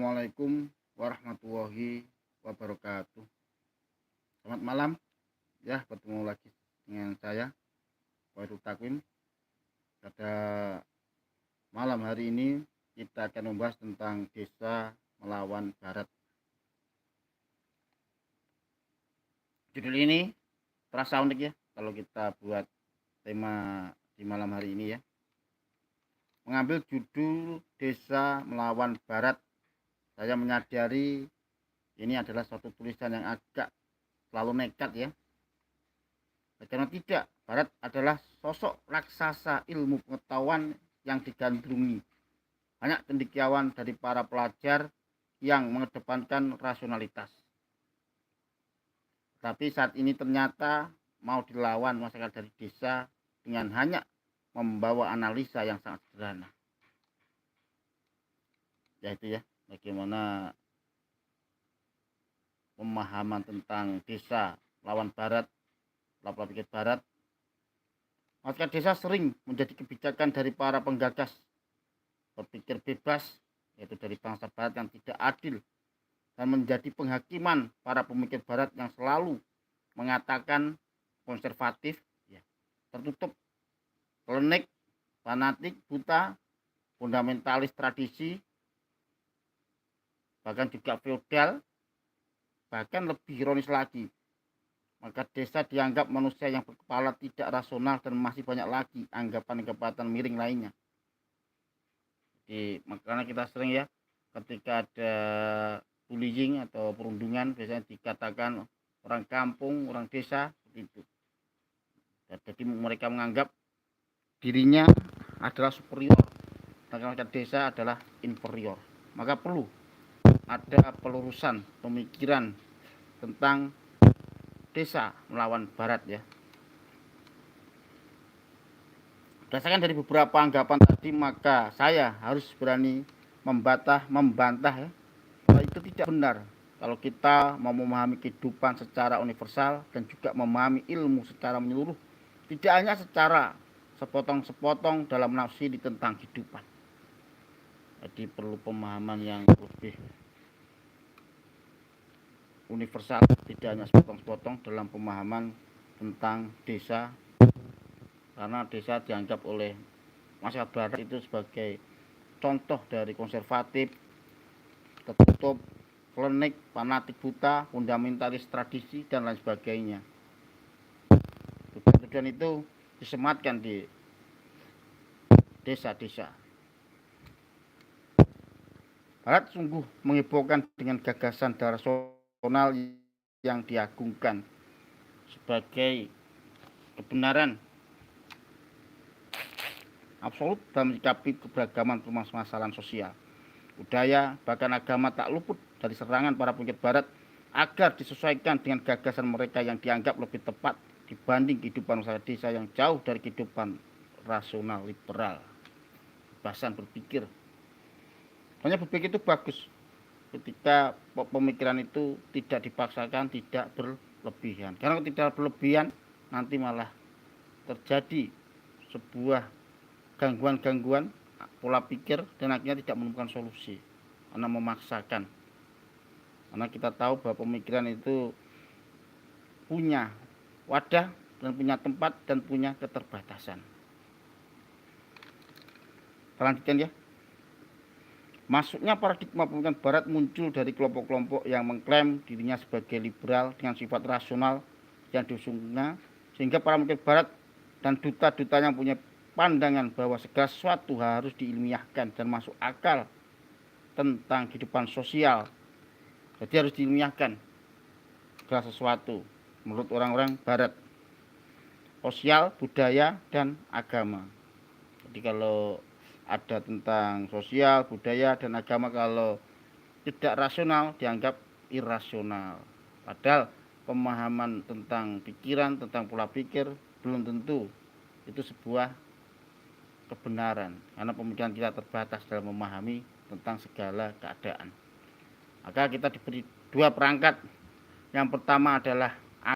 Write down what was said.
Assalamualaikum warahmatullahi wabarakatuh. Selamat malam ya, bertemu lagi dengan saya Khairul Takwim. Pada malam hari ini kita akan membahas tentang desa melawan barat. Judul ini terasa unik ya kalau kita buat tema di malam hari ini ya. Mengambil judul desa melawan barat, saya menyadari ini adalah suatu tulisan yang agak terlalu nekat ya. Karena tidak, barat adalah sosok raksasa ilmu pengetahuan yang digandrungi banyak cendekiawan dari para pelajar yang mengedepankan rasionalitas. Tapi saat ini ternyata mau dilawan masyarakat dari desa dengan hanya membawa analisa yang sangat sederhana. Yaitu ya, bagaimana pemahaman tentang desa lawan barat, pola pikir barat. Masyarakat desa sering menjadi kebijakan dari para penggagas berpikir bebas, yaitu dari bangsa barat yang tidak adil, dan menjadi penghakiman para pemikir barat yang selalu mengatakan konservatif, ya, tertutup, klinik, fanatik, buta, fundamentalis tradisi, bahkan juga feodal. Bahkan lebih ironis lagi, maka desa dianggap manusia yang berkepala tidak rasional, dan masih banyak lagi anggapan-anggapan miring lainnya. Jadi makanya kita sering ya, ketika ada bullying atau perundungan, biasanya dikatakan orang kampung, orang desa, seperti itu. Jadi mereka menganggap dirinya adalah superior, sedangkan masyarakat desa adalah inferior. Maka perlu ada pelurusan pemikiran tentang desa melawan barat ya. Berdasarkan dari beberapa anggapan tadi, maka saya harus berani membantah ya, bahwa itu tidak benar kalau kita mau memahami kehidupan secara universal dan juga memahami ilmu secara menyeluruh, tidak hanya secara sepotong-sepotong dalam nafsi tentang kehidupan. Jadi perlu pemahaman yang lebih universal, tidak hanya sepotong-sepotong dalam pemahaman tentang desa, karena desa dianggap oleh masyarakat barat itu sebagai contoh dari konservatif, tertutup, klinik, fanatik, buta, fundamentalis tradisi, dan lain sebagainya. Tujuan itu disematkan di desa-desa. Barat sungguh menghebohkan dengan gagasan rasional yang diagungkan sebagai kebenaran absolut dalam menyikapi keberagaman permasalahan sosial, budaya, bahkan agama tak luput dari serangan para pemikir barat agar disesuaikan dengan gagasan mereka yang dianggap lebih tepat dibanding kehidupan masyarakat desa yang jauh dari kehidupan rasional liberal. Kebebasan berpikir. Hanya berpikir itu bagus ketika pemikiran itu tidak dipaksakan, tidak berlebihan. Karena kalau tidak berlebihan, nanti malah terjadi sebuah gangguan-gangguan pola pikir dan akhirnya tidak menemukan solusi karena memaksakan. Karena kita tahu bahwa pemikiran itu punya wadah dan punya tempat dan punya keterbatasan. Selanjutnya ya, masuknya paradigma pemikiran barat muncul dari kelompok-kelompok yang mengklaim dirinya sebagai liberal dengan sifat rasional yang diusungnya, sehingga para pemikir barat dan duta-duta yang punya pandangan bahwa segala sesuatu harus diilmiahkan dan masuk akal tentang kehidupan sosial. Jadi harus diilmiahkan segala sesuatu menurut orang-orang barat, sosial, budaya, dan agama. Jadi kalau ada tentang sosial, budaya, dan agama, kalau tidak rasional dianggap irasional. Padahal pemahaman tentang pikiran, tentang pola pikir belum tentu itu sebuah kebenaran, karena pemikiran kita terbatas dalam memahami tentang segala keadaan. Maka kita diberi dua perangkat. Yang pertama adalah